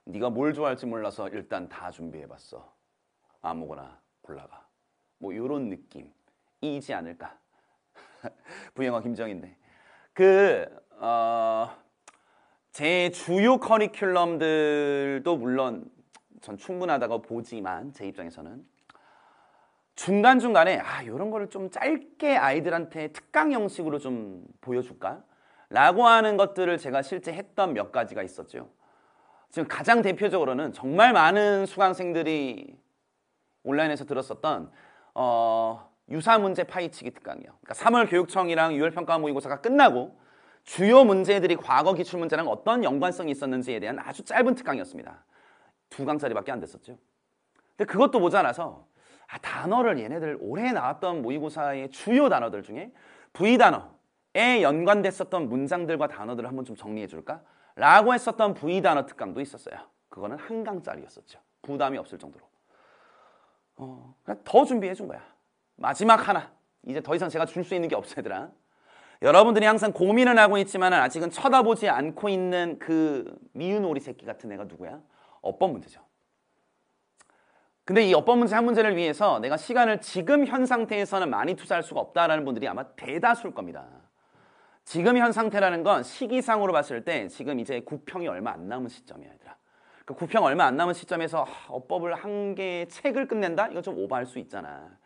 네가 뭘 좋아할지 몰라서 일단 다 준비해봤어. 아무거나 골라가. 뭐 이런 느낌이지 않을까. 부영어 김정인데 제 주요 커리큘럼들도 물론 전 충분하다고 보지만 제 입장에서는 중간중간에 이런 거를 좀 짧게 아이들한테 특강 형식으로 좀 보여줄까? 라고 하는 것들을 제가 실제 했던 몇 가지가 있었죠. 지금 가장 대표적으로는 정말 많은 수강생들이 온라인에서 들었었던 유사문제 파이치기 특강이요. 그러니까 3월 교육청이랑 6월 평가 모의고사가 끝나고 주요 문제들이 과거 기출문제랑 어떤 연관성이 있었는지에 대한 아주 짧은 특강이었습니다. 2강짜리밖에 안 됐었죠. 근데 그것도 모자라서 단어를 얘네들 올해 나왔던 모의고사의 주요 단어들 중에 V단어에 연관됐었던 문장들과 단어들을 한번 좀 정리해 줄까? 라고 했었던 V단어 특강도 있었어요. 그거는 1강짜리였었죠. 부담이 없을 정도로. 더 준비해 준 거야. 마지막 하나. 이제 더 이상 제가 줄 수 있는 게 없어 얘들아. 여러분들이 항상 고민을 하고 있지만 아직은 쳐다보지 않고 있는 그 미운 오리 새끼 같은 애가 누구야? 어법 문제죠. 근데 이 어법 문제 한 문제를 위해서 내가 시간을 지금 현 상태에서는 많이 투자할 수가 없다라는 분들이 아마 대다수일 겁니다. 지금 현 상태라는 건 시기상으로 봤을 때 지금 이제 구평이 얼마 안 남은 시점이야 얘들아. 그 구평 얼마 안 남은 시점에서 어법을 한 개의 책을 끝낸다? 이건 좀 오버할 수 있잖아.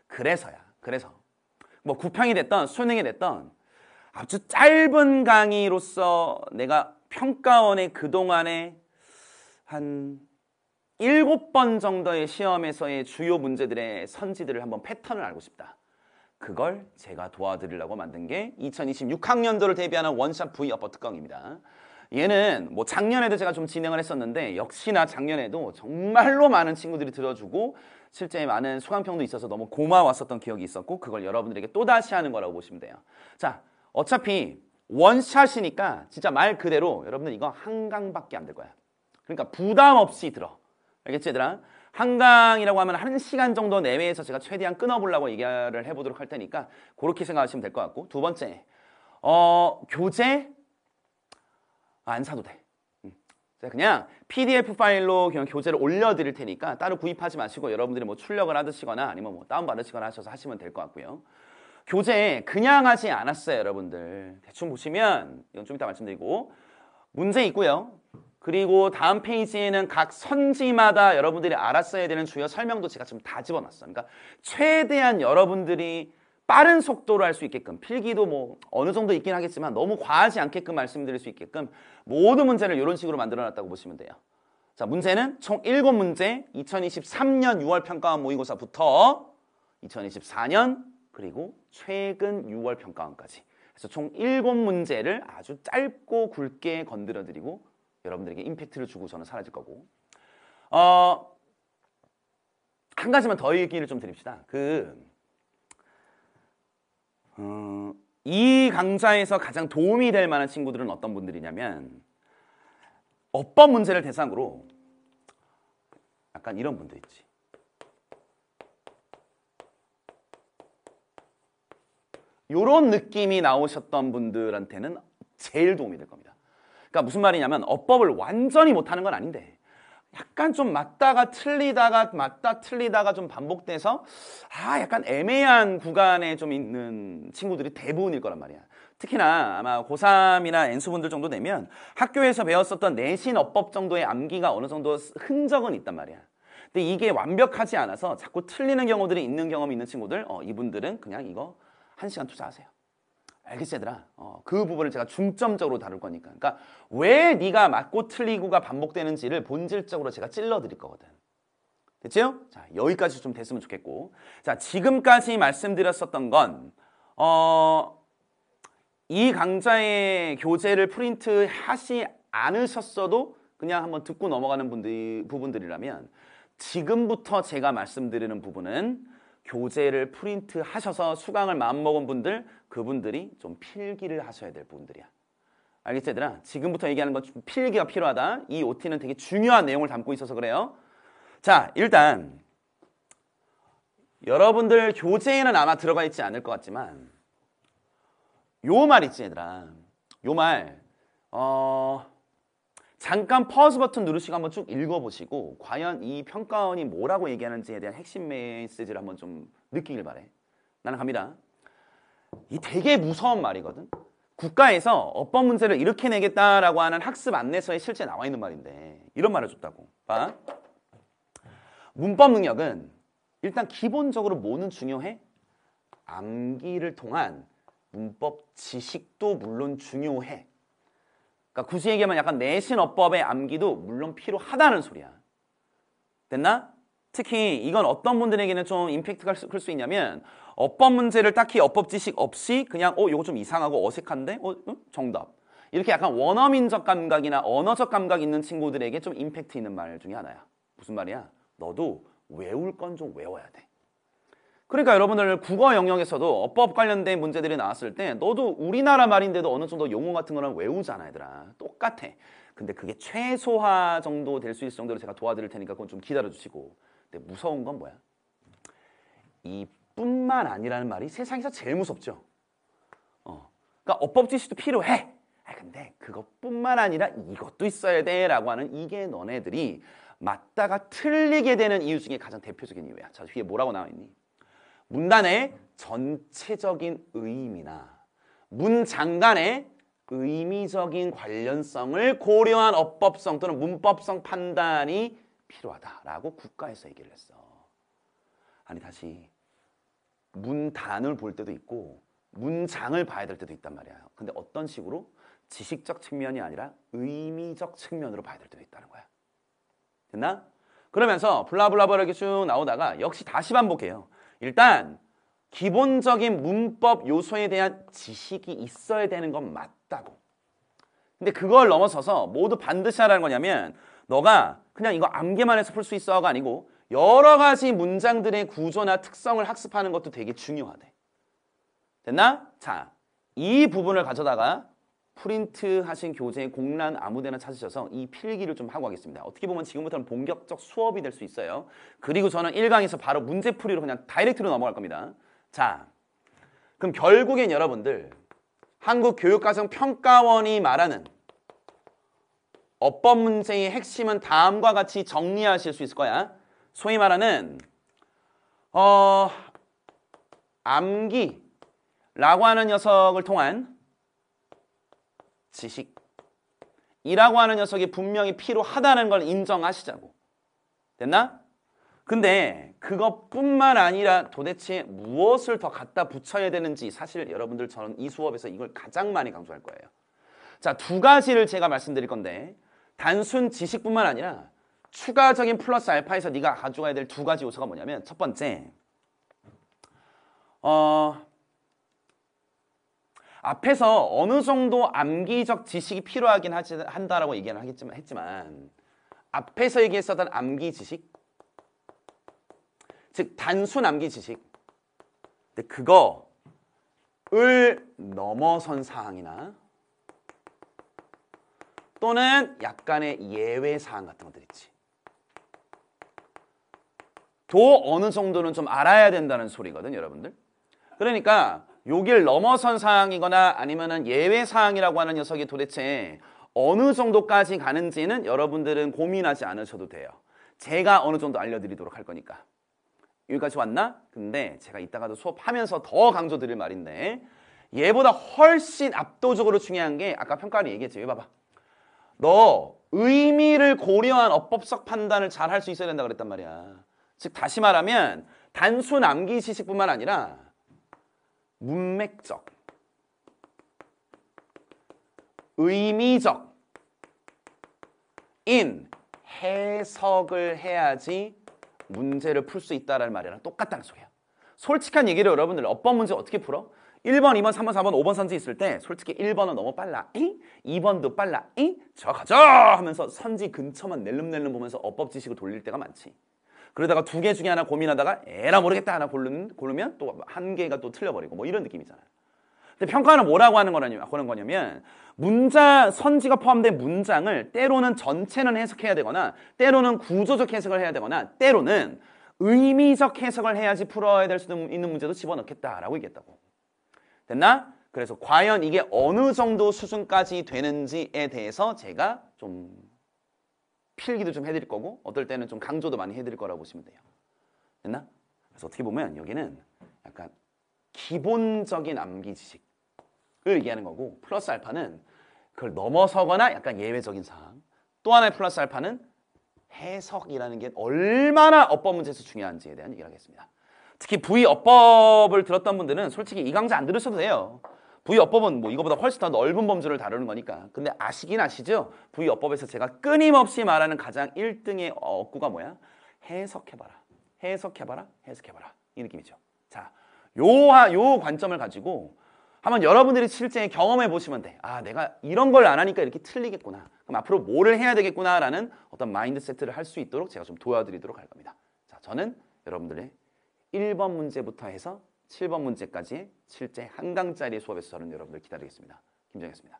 그래서야. 그래서 뭐 구평이 됐던 수능이 됐던 아주 짧은 강의로서 내가 평가원의 그동안에 한 7번 정도의 시험에서의 주요 문제들의 선지들을 한번 패턴을 알고 싶다. 그걸 제가 도와드리려고 만든 게 2026학년도를 대비하는 원샷 V 어법 특강입니다. 얘는 뭐 작년에도 제가 좀 진행을 했었는데 역시나 작년에도 정말로 많은 친구들이 들어주고 실제 많은 수강평도 있어서 너무 고마웠었던 기억이 있었고 그걸 여러분들에게 또다시 하는 거라고 보시면 돼요. 자, 어차피 원샷이니까 진짜 말 그대로 여러분들 이거 한 강밖에 안 될 거야. 그러니까 부담 없이 들어. 알겠지 얘들아? 한강이라고 하면 1시간 정도 내외에서 제가 최대한 끊어보려고 얘기를 해보도록 할 테니까 그렇게 생각하시면 될 것 같고 두 번째 교재 안 사도 돼. 그냥 PDF 파일로 그냥 교재를 올려드릴 테니까 따로 구입하지 마시고 여러분들이 뭐 출력을 하시거나 아니면 뭐 다운받으시거나 하셔서 하시면 될 것 같고요. 교재 그냥 하지 않았어요 여러분들. 대충 보시면 이건 좀 이따 말씀드리고 문제 있고요. 그리고 다음 페이지에는 각 선지마다 여러분들이 알았어야 되는 주요 설명도 제가 좀 다 집어놨어요. 그러니까 최대한 여러분들이 빠른 속도로 할 수 있게끔 필기도 뭐 어느 정도 있긴 하겠지만 너무 과하지 않게끔 말씀드릴 수 있게끔 모든 문제를 이런 식으로 만들어놨다고 보시면 돼요. 자, 문제는 총 7문제 2023년 6월 평가원 모의고사부터 2024년 그리고 최근 6월 평가원까지 그래서 총 7문제를 아주 짧고 굵게 건드려드리고 여러분들에게 임팩트를 주고 저는 사라질 거고 한 가지만 더 얘기를 좀 드립시다. 이 강좌에서 가장 도움이 될 만한 친구들은 어떤 분들이냐면 어법 문제를 대상으로 약간 이런 분들 있지. 이런 느낌이 나오셨던 분들한테는 제일 도움이 될 겁니다. 그러니까 무슨 말이냐면 어법을 완전히 못하는 건 아닌데 약간 좀 맞다가 틀리다가 좀 반복돼서 약간 애매한 구간에 좀 있는 친구들이 대부분일 거란 말이야. 특히나 아마 고3이나 N수분들 정도 되면 학교에서 배웠었던 내신 어법 정도의 암기가 어느 정도 흔적은 있단 말이야. 근데 이게 완벽하지 않아서 자꾸 틀리는 경우들이 있는 경험이 있는 친구들 이분들은 그냥 이거 1시간 투자하세요. 알겠지 얘들아? 그 부분을 제가 중점적으로 다룰 거니까. 그러니까 왜 네가 맞고 틀리고가 반복되는지를 본질적으로 제가 찔러드릴 거거든. 됐죠? 자, 여기까지 좀 됐으면 좋겠고. 자, 지금까지 말씀드렸었던 건 이 강좌의 교재를 프린트 하지 않으셨어도 그냥 한번 듣고 넘어가는 부분들이라면 지금부터 제가 말씀드리는 부분은 교재를 프린트 하셔서 수강을 마음먹은 분들 그분들이 좀 필기를 하셔야 될 부분들이야. 알겠지 얘들아? 지금부터 얘기하는 건 좀 필기가 필요하다. 이 OT는 되게 중요한 내용을 담고 있어서 그래요. 자, 일단 여러분들 교재에는 아마 들어가 있지 않을 것 같지만 요 말 있지 얘들아. 요 말 잠깐 퍼즈 버튼 누르시고 한번 쭉 읽어보시고 과연 이 평가원이 뭐라고 얘기하는지에 대한 핵심 메시지를 한번 좀 느끼길 바래. 나는 갑니다. 이 되게 무서운 말이거든. 국가에서 어법 문제를 이렇게 내겠다라고 하는 학습 안내서에 실제 나와 있는 말인데 이런 말을 줬다고. 봐. 문법 능력은 일단 기본적으로 뭐는 중요해? 암기를 통한 문법 지식도 물론 중요해. 그러니까 굳이 얘기하면 약간 내신 어법의 암기도 물론 필요하다는 소리야. 됐나? 특히 이건 어떤 분들에게는 좀 임팩트가 클 수 있냐면 어법 문제를 딱히 어법 지식 없이 그냥 이거 좀 이상하고 어색한데? 정답. 이렇게 약간 원어민적 감각이나 언어적 감각 있는 친구들에게 좀 임팩트 있는 말 중에 하나야. 무슨 말이야? 너도 외울 건 좀 외워야 돼. 그러니까 여러분들 국어 영역에서도 어법 관련된 문제들이 나왔을 때 너도 우리나라 말인데도 어느 정도 용어 같은 거는 외우잖아 얘들아. 똑같아. 근데 그게 최소화 정도 될 수 있을 정도로 제가 도와드릴 테니까 그건 좀 기다려주시고. 근데 무서운 건 뭐야? 이 뿐만 아니라는 말이 세상에서 제일 무섭죠. 그러니까 어법 지식도 필요해. 근데 그것뿐만 아니라 이것도 있어야 돼 라고 하는 이게 너네들이 맞다가 틀리게 되는 이유 중에 가장 대표적인 이유야. 자, 위에 뭐라고 나와 있니? 문단의 전체적인 의미나 문장 간의 의미적인 관련성을 고려한 어법성 또는 문법성 판단이 필요하다라고 국가에서 얘기를 했어. 아니 다시 문단을 볼 때도 있고 문장을 봐야 될 때도 있단 말이야. 근데 어떤 식으로? 지식적 측면이 아니라 의미적 측면으로 봐야 될 때도 있다는 거야. 됐나? 그러면서 블라블라블 이렇게 쭉 나오다가 역시 다시 반복해요. 일단 기본적인 문법 요소에 대한 지식이 있어야 되는 건 맞다고. 근데 그걸 넘어서서 모두 반드시 하라는 거냐면 너가 그냥 이거 암기만 해서 풀 수 있어가 아니고 여러 가지 문장들의 구조나 특성을 학습하는 것도 되게 중요하대. 됐나? 자, 이 부분을 가져다가 프린트 하신 교재의 공란 아무데나 찾으셔서 이 필기를 좀 하고 가겠습니다. 어떻게 보면 지금부터는 본격적 수업이 될 수 있어요. 그리고 저는 1강에서 바로 문제풀이로 그냥 다이렉트로 넘어갈 겁니다. 자, 그럼 결국엔 여러분들 한국교육과정평가원이 말하는 어법 문제의 핵심은 다음과 같이 정리하실 수 있을 거야. 소위 말하는 암기라고 하는 녀석을 통한 지식이라고 하는 녀석이 분명히 필요하다는 걸 인정하시자고. 됐나? 근데 그것뿐만 아니라 도대체 무엇을 더 갖다 붙여야 되는지 사실 여러분들 저는 이 수업에서 이걸 가장 많이 강조할 거예요. 자, 두 가지를 제가 말씀드릴 건데 단순 지식뿐만 아니라 추가적인 플러스 알파에서 네가 가져가야 될 두 가지 요소가 뭐냐면 첫 번째 앞에서 어느 정도 암기적 지식이 필요하긴 한다라고 얘기는 했지만 앞에서 얘기했었던 암기 지식 즉 단순 암기 지식 근데 그거를 넘어선 사항이나 또는 약간의 예외 사항 같은 것들 있지. 도 어느 정도는 좀 알아야 된다는 소리거든 여러분들. 그러니까 여길 넘어선 사항이거나 아니면은 예외 사항이라고 하는 녀석이 도대체 어느 정도까지 가는지는 여러분들은 고민하지 않으셔도 돼요. 제가 어느 정도 알려드리도록 할 거니까. 여기까지 왔나? 근데 제가 이따가도 수업하면서 더 강조드릴 말인데 얘보다 훨씬 압도적으로 중요한 게 아까 평가원이 얘기했지. 여기 봐봐. 너 의미를 고려한 어법적 판단을 잘 할 수 있어야 된다 그랬단 말이야. 즉 다시 말하면 단순 암기 지식뿐만 아니라 문맥적, 의미적 인 해석을 해야지 문제를 풀 수 있다는 말이랑 똑같다는 소리야. 솔직한 얘기를 여러분들 어법 문제 어떻게 풀어? 1번, 2번, 3번, 4번, 5번 선지 있을 때 솔직히 1번은 너무 빨라. 2번도 빨라. 자 가자 하면서 선지 근처만 낼름낼름 보면서 어법 지식을 돌릴 때가 많지. 그러다가 두 개 중에 하나 고민하다가 에라 모르겠다 하나 고르면 또 한 개가 또 틀려버리고 뭐 이런 느낌이잖아요. 근데 평가는 뭐라고 하는 거냐면 문장, 선지가 포함된 문장을 때로는 전체는 해석해야 되거나 때로는 구조적 해석을 해야 되거나 때로는 의미적 해석을 해야지 풀어야 될 수도 있는 문제도 집어넣겠다라고 얘기했다고. 됐나? 그래서 과연 이게 어느 정도 수준까지 되는지에 대해서 제가 좀 필기도 좀 해드릴 거고 어떨 때는 좀 강조도 많이 해드릴 거라고 보시면 돼요. 됐나? 그래서 어떻게 보면 여기는 약간 기본적인 암기 지식을 얘기하는 거고 플러스 알파는 그걸 넘어서거나 약간 예외적인 사항. 또 하나의 플러스 알파는 해석이라는 게 얼마나 어법 문제에서 중요한지에 대한 얘기를 하겠습니다. 특히 부의어법을 들었던 분들은 솔직히 이 강좌 안 들으셔도 돼요. 부의어법은 뭐 이거보다 훨씬 더 넓은 범주를 다루는 거니까. 근데 아시긴 아시죠? 부의어법에서 제가 끊임없이 말하는 가장 1등의 어구가 뭐야? 해석해봐라. 해석해봐라. 해석해봐라. 이 느낌이죠. 자, 요 관점을 가지고 한번 여러분들이 실제 경험해 보시면 돼. 아, 내가 이런 걸 안 하니까 이렇게 틀리겠구나. 그럼 앞으로 뭐를 해야 되겠구나라는 어떤 마인드 세트를 할 수 있도록 제가 좀 도와드리도록 할 겁니다. 자, 저는 여러분들의 1번 문제부터 해서 7번 문제까지 실제 한 강짜리 수업에서 저는 여러분들 기다리겠습니다. 김정희였습니다.